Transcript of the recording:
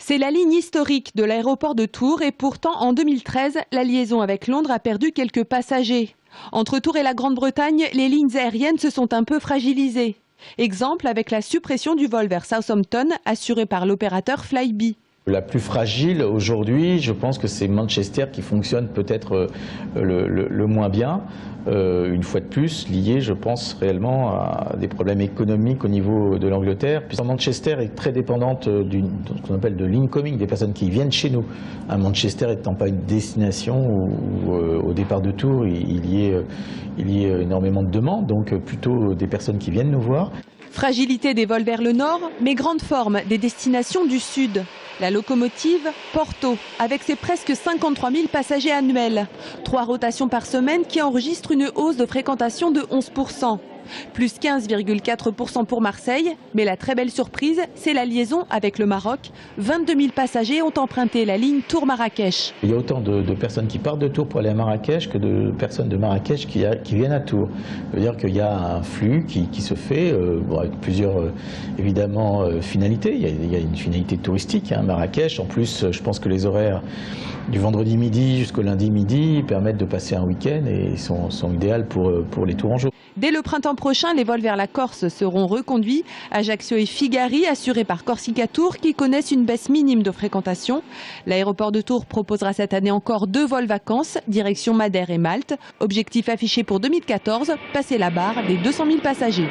C'est la ligne historique de l'aéroport de Tours et pourtant en 2013, la liaison avec Londres a perdu quelques passagers. Entre Tours et la Grande-Bretagne, les lignes aériennes se sont un peu fragilisées. Exemple avec la suppression du vol vers Southampton assuré par l'opérateur Flybe. La plus fragile aujourd'hui, je pense que c'est Manchester qui fonctionne peut-être le moins bien. Une fois de plus, lié, je pense, réellement à des problèmes économiques au niveau de l'Angleterre. Puisque Manchester est très dépendante de ce qu'on appelle de l'incoming, des personnes qui viennent chez nous. Manchester étant pas une destination où au départ de Tours, il y ait énormément de demandes, donc plutôt des personnes qui viennent nous voir. Fragilité des vols vers le nord, mais grande forme des destinations du sud. La locomotive Porto, avec ses presque 53 000 passagers annuels. 3 rotations par semaine qui enregistrent une hausse de fréquentation de 11%. Plus 15,4% pour Marseille. Mais la très belle surprise, c'est la liaison avec le Maroc. 22 000 passagers ont emprunté la ligne Tours-Marrakech. Il y a autant de personnes qui partent de Tours pour aller à Marrakech que de personnes de Marrakech qui viennent à Tours. Ça veut dire qu'il y a un flux qui se fait avec plusieurs évidemment finalités. Il y a une finalité touristique, Marrakech. En plus, je pense que les horaires du vendredi midi jusqu'au lundi midi permettent de passer un week-end et sont idéales pour les Tourangeaux. Dès le printemps prochain, les vols vers la Corse seront reconduits. Ajaccio et Figari, assurés par Corsica Tours, qui connaissent une baisse minime de fréquentation. L'aéroport de Tours proposera cette année encore 2 vols vacances, direction Madère et Malte. Objectif affiché pour 2014, passer la barre des 200 000 passagers.